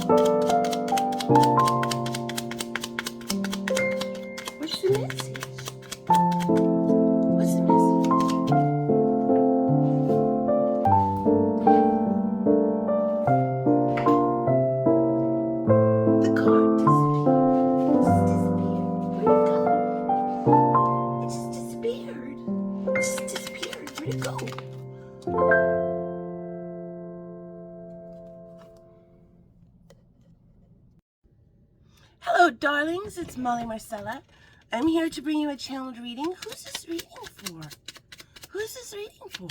What's the message? What's the message? The card disappeared. It just disappeared. Where'd it go? It just disappeared. Where'd it go? Hello, darlings. It's Molly Marcella. I'm here to bring you a channeled reading. Who's this reading for? Who's this reading for?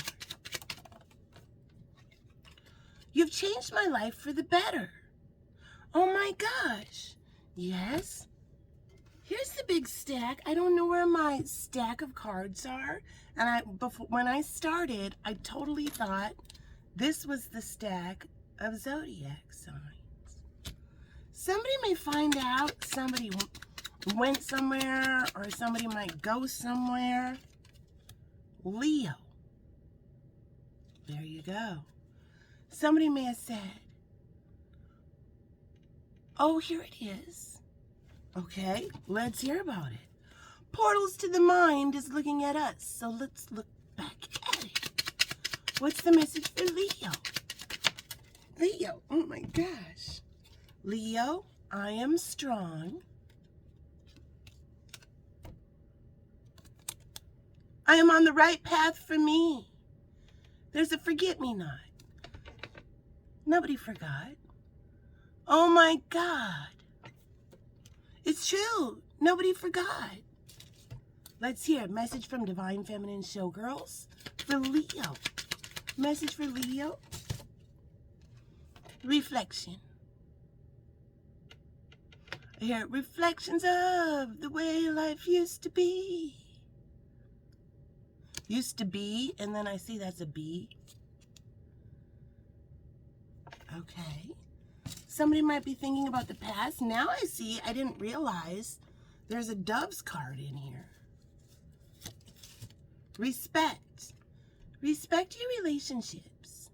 You've changed my life for the better. Oh my gosh. Yes. Here's the big stack. I don't know where my stack of cards are. And when I started, I totally thought this was the stack of Zodiac signs. Somebody may find out somebody went somewhere, or somebody might go somewhere. Leo. There you go. Somebody may have said, oh, here it is. Okay, let's hear about it. Portals to the Mind is looking at us, so let's look back at it. What's the message for Leo? Leo, oh my gosh. Leo, I am strong. I am on the right path for me. There's a forget-me-not. Nobody forgot. Oh my God. It's true. Nobody forgot. Let's hear a message from Divine Feminine Showgirls for Leo. Message for Leo. Reflection. I hear reflections of the way life used to be. Used to be, and then I see that's a B. Okay. Somebody might be thinking about the past. Now I see, I didn't realize there's a Dove's card in here. Respect. Respect your relationships.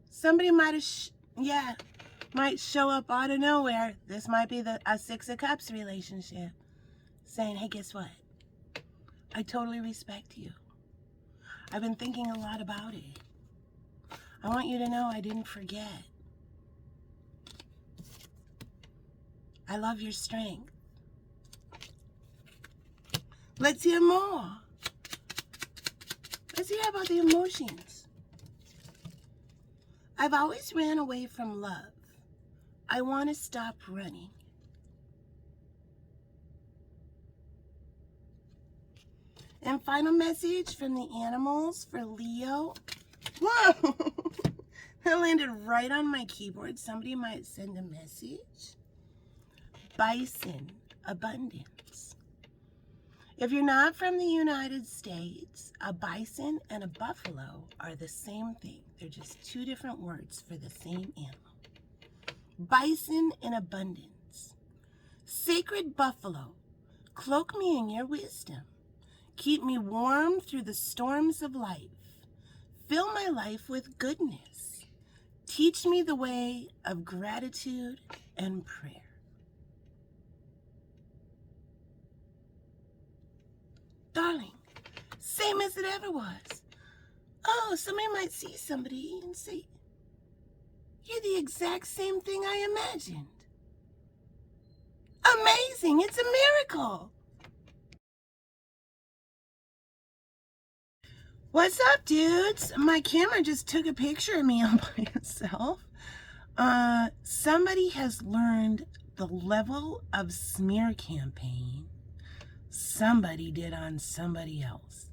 Somebody might have, might show up out of nowhere. This might be a Six of Cups relationship. Saying, hey, guess what? I totally respect you. I've been thinking a lot about it. I want you to know I didn't forget. I love your strength. Let's hear more. Let's hear about the emotions. I've always ran away from love. I want to stop running. And final message from the animals for Leo. Whoa! That landed right on my keyboard. Somebody might send a message. Bison, abundance. If you're not from the United States, a bison and a buffalo are the same thing. They're just two different words for the same animal. Bison in abundance. Sacred buffalo, cloak me in your wisdom. Keep me warm through the storms of life. Fill my life with goodness. Teach me the way of gratitude and prayer. Darling, same as it ever was. Oh, somebody might see somebody and say, you're the exact same thing I imagined. Amazing, it's a miracle. What's up, dudes? My camera just took a picture of me all by itself. Somebody has learned the level of smear campaign somebody did on somebody else.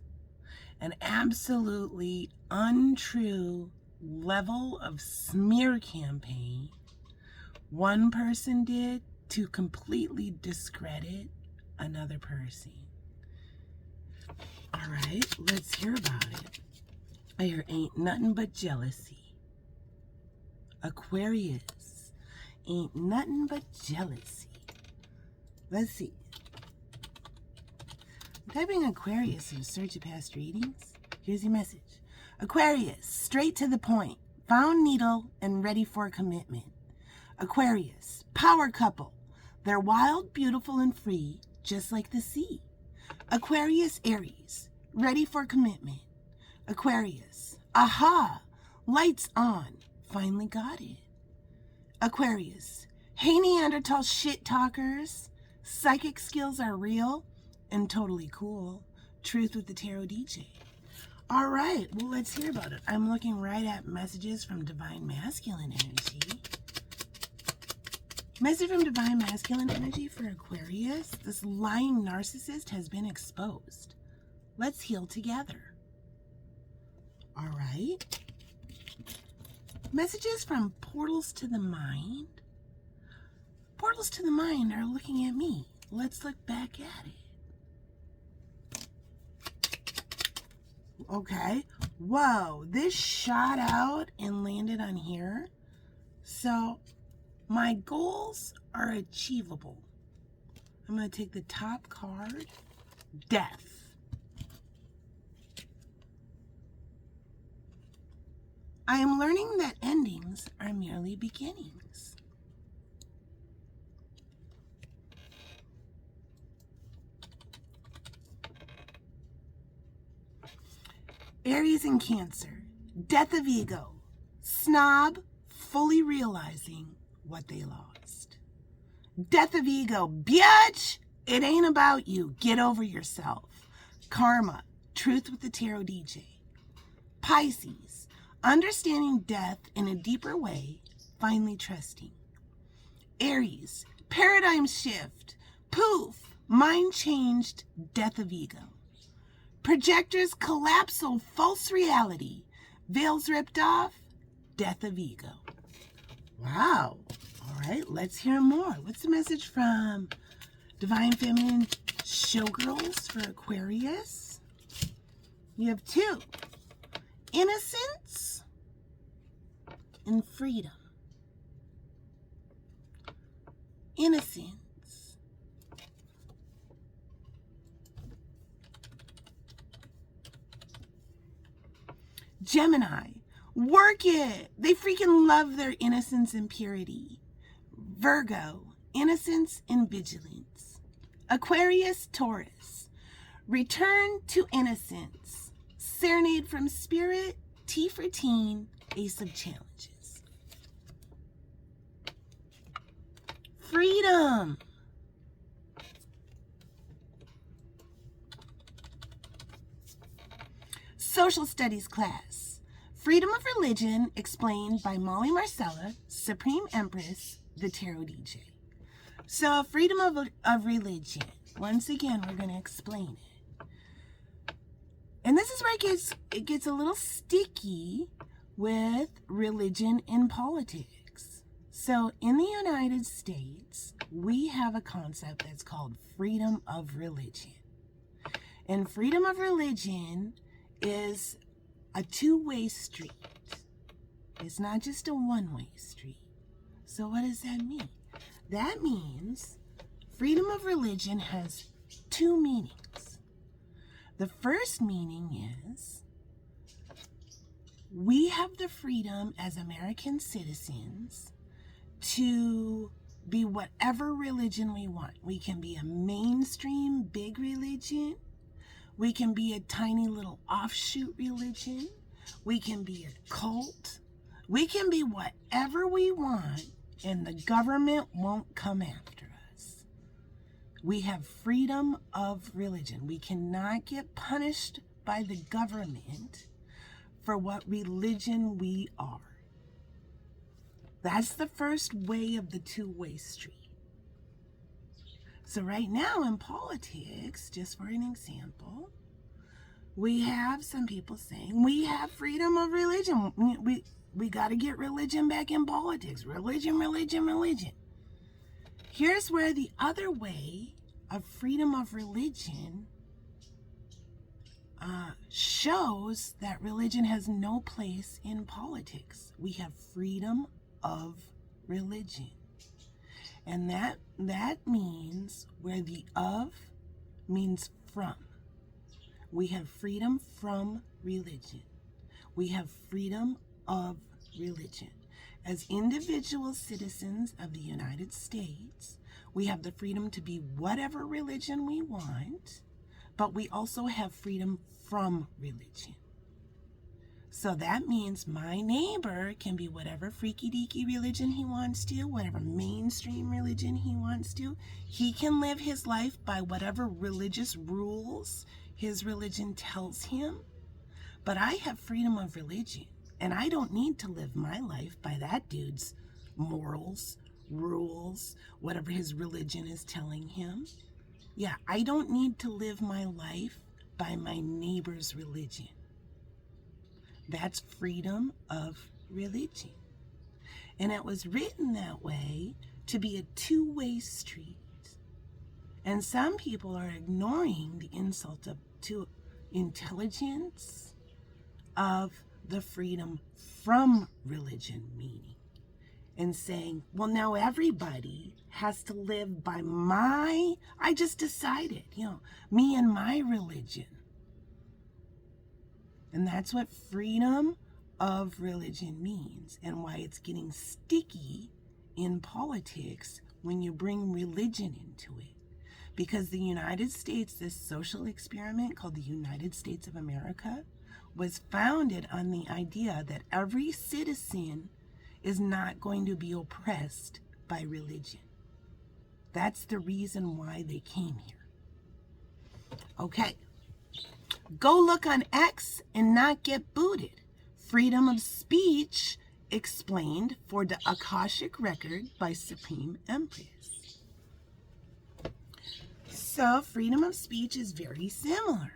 An absolutely untrue level of smear campaign one person did to completely discredit another person. All right, let's hear about it. I hear ain't nothing but jealousy. Aquarius, ain't nothing but jealousy. Let's see. I'm typing Aquarius in search of past readings. Here's your message. Aquarius, straight to the point. found needle and ready for commitment. Aquarius, power couple. They're wild, beautiful, and free, just like the sea. Aquarius, Aries, ready for commitment. Aquarius, aha, lights on, finally got it. Aquarius, hey Neanderthal shit talkers, psychic skills are real and totally cool. Truth with the Tarot DJ. All right, well, let's hear about it. I'm looking right at messages from Divine Masculine Energy. Message from Divine Masculine Energy for Aquarius. This lying narcissist has been exposed. Let's heal together. All right. Messages from Portals to the Mind. Portals to the Mind are looking at me. Let's look back at it. Okay. Whoa, this shot out and landed on here. So my goals are achievable. I'm going to take the top card, Death. I am learning that endings are merely beginnings. Aries and Cancer, death of ego, snob, fully realizing what they lost. Death of ego, bitch, it ain't about you, get over yourself. Karma, truth with the Tarot DJ. Pisces, understanding death in a deeper way, finally trusting. Aries, paradigm shift, poof, mind changed, death of ego. Projectors, collapsal, false reality, veils ripped off, death of ego. Wow. All right, let's hear more. What's the message from Divine Feminine Showgirls for Aquarius? You have two. Innocence and freedom. Innocence. Gemini, work it. They freaking love their innocence and purity. Virgo, innocence and vigilance. Aquarius, Taurus, return to innocence. Serenade from Spirit, T for Teen, Ace of Challenges. Freedom. Social Studies class. Freedom of Religion, explained by Molly Marcella, Supreme Empress, the Tarot DJ. So, freedom of religion. Once again, we're going to explain it. And this is where it gets a little sticky with religion and politics. So in the United States, we have a concept that's called freedom of religion. And freedom of religion is a two-way street. It's not just a one-way street. So what does that mean? That means freedom of religion has two meanings. The first meaning is we have the freedom as American citizens to be whatever religion we want. We can be a mainstream big religion. We can be a tiny little offshoot religion. We can be a cult. We can be whatever we want, and the government won't come after us. We have freedom of religion. We cannot get punished by the government for what religion we are. That's the first way of the two-way street. So right now in politics, just for an example, we have some people saying we have freedom of religion. We got to get religion back in politics. Religion, religion, religion. Here's where the other way of freedom of religion shows that religion has no place in politics. We have freedom of religion. And that means where the of means from. We have freedom from religion. We have freedom of religion. As individual citizens of the United States, we have the freedom to be whatever religion we want, but we also have freedom from religion. So that means my neighbor can be whatever freaky deaky religion he wants to, whatever mainstream religion he wants to. He can live his life by whatever religious rules his religion tells him. But I have freedom of religion, and I don't need to live my life by that dude's morals, rules, whatever his religion is telling him. Yeah, I don't need to live my life by my neighbor's religion. That's freedom of religion. And it was written that way to be a two-way street. And some people are ignoring the insult to intelligence of the freedom from religion meaning, and saying, well, now everybody has to live by I just decided, me and my religion. And that's what freedom of religion means, and why it's getting sticky in politics when you bring religion into it. Because the United States, this social experiment called the United States of America, was founded on the idea that every citizen is not going to be oppressed by religion. That's the reason why they came here. Okay. Go look on X and not get booted. Freedom of speech explained for the Akashic Record by Supreme Empress. So freedom of speech is very similar.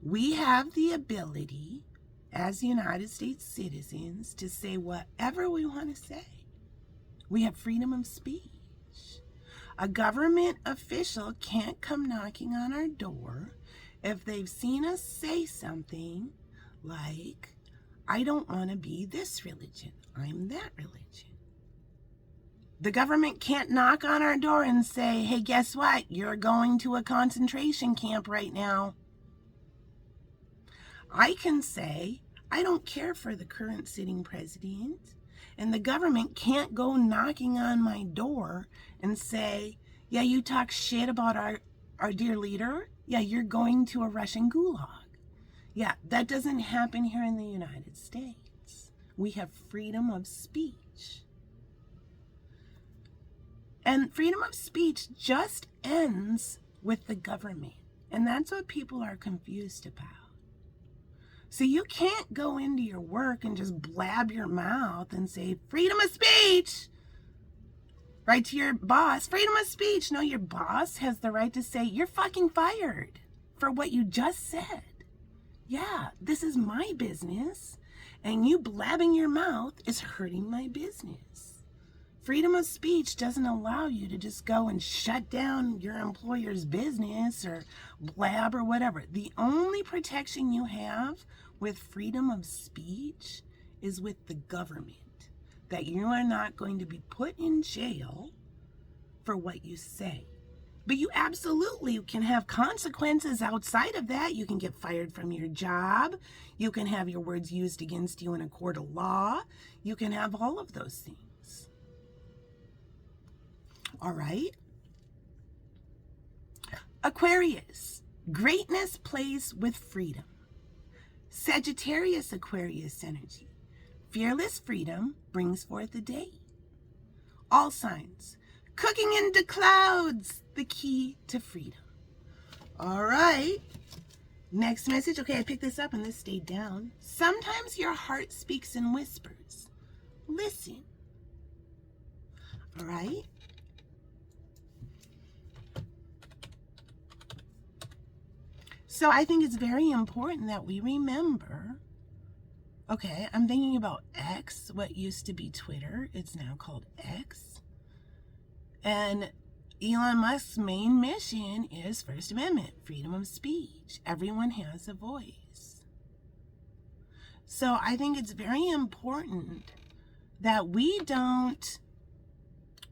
We have the ability as United States citizens to say whatever we want to say. We have freedom of speech. A government official can't come knocking on our door if they've seen us say something like, I don't want to be this religion, I'm that religion. The government can't knock on our door and say, hey, guess what? You're going to a concentration camp right now. I can say, I don't care for the current sitting president, and the government can't go knocking on my door and say, yeah, you talk shit about our dear leader? Yeah, you're going to a Russian gulag. Yeah, that doesn't happen here in the United States. We have freedom of speech. And freedom of speech just ends with the government. And that's what people are confused about. So you can't go into your work and just blab your mouth and say, freedom of speech, right to your boss. Freedom of speech. No, your boss has the right to say, you're fucking fired for what you just said. Yeah, this is my business, and you blabbing your mouth is hurting my business. Freedom of speech doesn't allow you to just go and shut down your employer's business or blab or whatever. The only protection you have with freedom of speech is with the government, that you are not going to be put in jail for what you say. But you absolutely can have consequences outside of that. You can get fired from your job. You can have your words used against you in a court of law. You can have all of those things. All right. Aquarius, greatness plays with freedom. Sagittarius, Aquarius energy, fearless freedom brings forth a day. All signs, cooking into clouds, the key to freedom. All right. Next message. Okay, I picked this up and this stayed down. Sometimes your heart speaks in whispers. Listen. All right. So I think it's very important that we remember, okay, I'm thinking about X, what used to be Twitter. It's now called X. And Elon Musk's main mission is First Amendment, freedom of speech. Everyone has a voice. So I think it's very important that we don't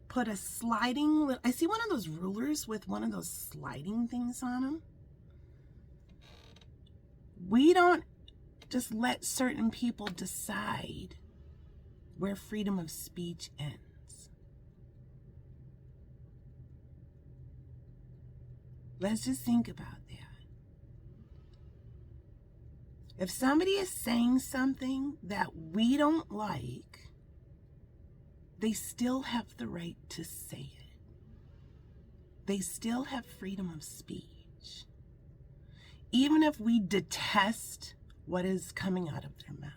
put a sliding, I see one of those rulers with one of those sliding things on them. We don't just let certain people decide where freedom of speech ends. Let's just think about that. If somebody is saying something that we don't like, they still have the right to say it. They still have freedom of speech. Even if we detest what is coming out of their mouth,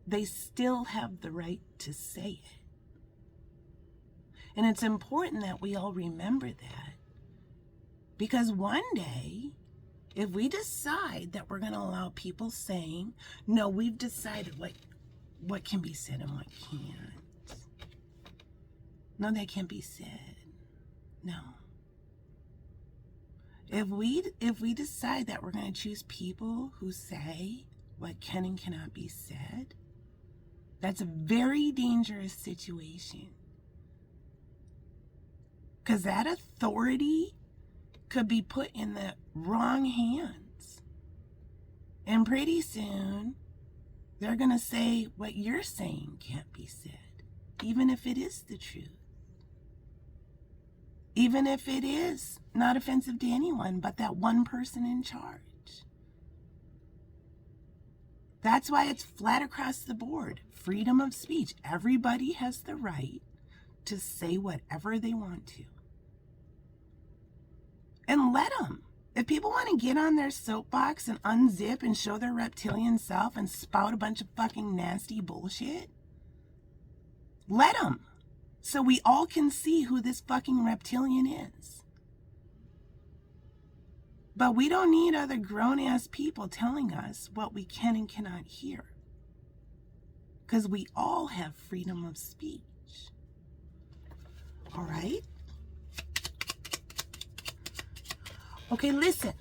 they still have the right to say it. And it's important that we all remember that, because one day, if we decide that we're going to allow people saying, no, we've decided what can be said and what can't. No, that can't be said. No. If we decide that we're going to choose people who say what can and cannot be said, that's a very dangerous situation. Because that authority could be put in the wrong hands. And pretty soon, they're going to say what you're saying can't be said, even if it is the truth. Even if it is not offensive to anyone but that one person in charge. That's why it's flat across the board. Freedom of speech. Everybody has the right to say whatever they want to. And let them. If people want to get on their soapbox and unzip and show their reptilian self and spout a bunch of fucking nasty bullshit, let them. So we all can see who this fucking reptilian is. But we don't need other grown-ass people telling us what we can and cannot hear. Because we all have freedom of speech. All right? Okay, listen.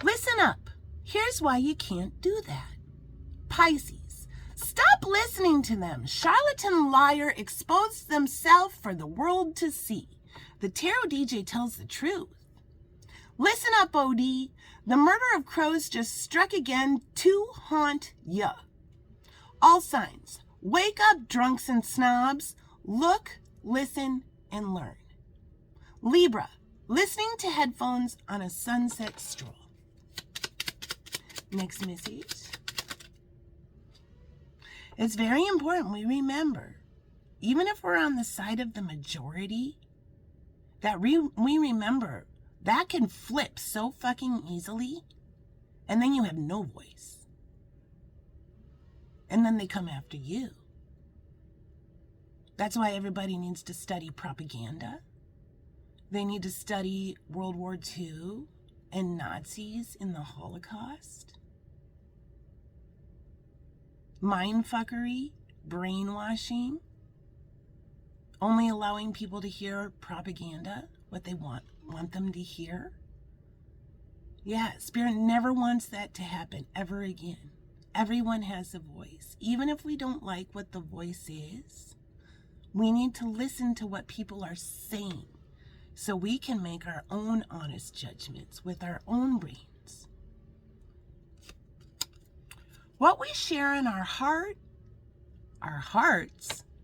Listen up. Here's why you can't do that. Pisces. Stop listening to them. Charlatan liar exposed themselves for the world to see. The tarot DJ tells the truth. Listen up, OD. The murder of crows just struck again to haunt ya. All signs. Wake up, drunks and snobs. Look, listen, and learn. Libra. Listening to headphones on a sunset stroll. Next message. It's very important we remember, even if we're on the side of the majority, that we remember that can flip so fucking easily, and then you have no voice. And then they come after you. That's why everybody needs to study propaganda. They need to study World War II and Nazis in the Holocaust. Mindfuckery, brainwashing, only allowing people to hear propaganda, what they want them to hear. Yeah, Spirit never wants that to happen ever again. Everyone has a voice. Even if we don't like what the voice is, we need to listen to what people are saying, so we can make our own honest judgments with our own brains. What we share in our hearts,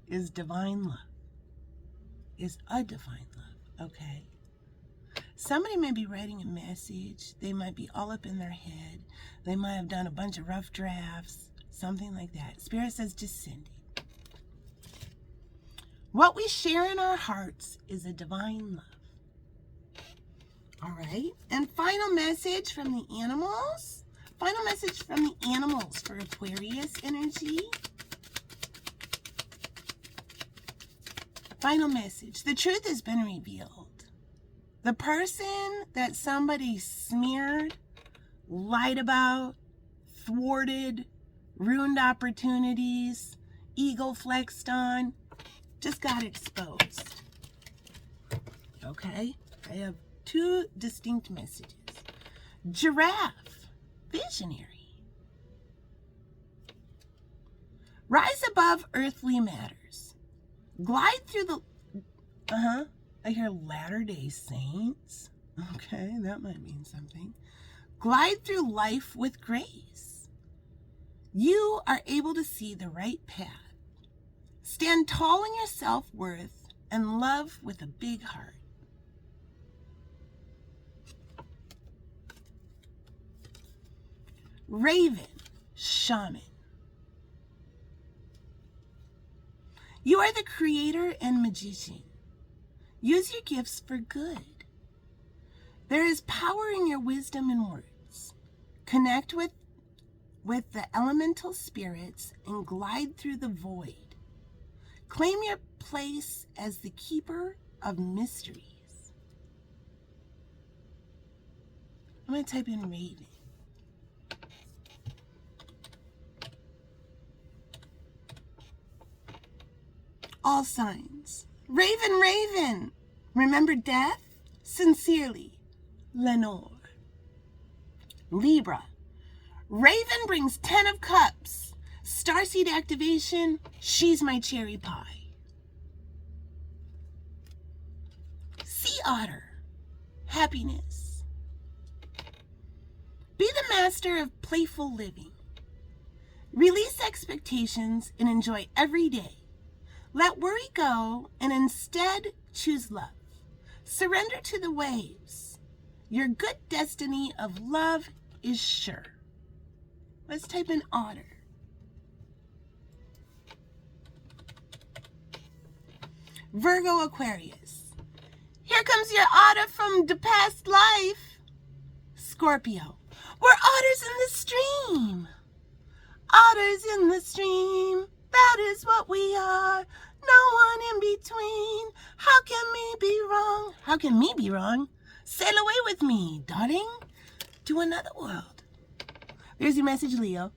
is divine love. Is a divine love, okay? Somebody may be writing a message. They might be all up in their head. They might have done a bunch of rough drafts, something like that. Spirit says, just send it. What we share in our hearts is a divine love. All right, and final message from the animals. Final message from the animals for Aquarius energy. Final message. The truth has been revealed. The person that somebody smeared, lied about, thwarted, ruined opportunities, ego flexed on, just got exposed. Okay, I have two distinct messages. Giraffe, visionary. Rise above earthly matters. Glide through the... I hear Latter-day Saints. Okay, that might mean something. Glide through life with grace. You are able to see the right path. Stand tall in your self-worth and love with a big heart. Raven, shaman. You are the creator and magician. Use your gifts for good. There is power in your wisdom and words. Connect with the elemental spirits and glide through the void. Claim your place as the keeper of mysteries. I'm going to type in Raven. All signs. Raven, Raven. Remember death? Sincerely, Lenore. Libra. Raven brings 10 of cups. Starseed activation. She's my cherry pie. Sea Otter. Happiness. Be the master of playful living. Release expectations and enjoy every day. Let worry go and instead choose love. Surrender to the waves. Your good destiny of love is sure. Let's type in Otter. Virgo, Aquarius. Here comes your Otter from the past life. Scorpio. We're otters in the stream. Otters in the stream. That is what we are. No one in between. How can me be wrong? How can me be wrong? Sail away with me, darling, to another world. There's your message, Leo.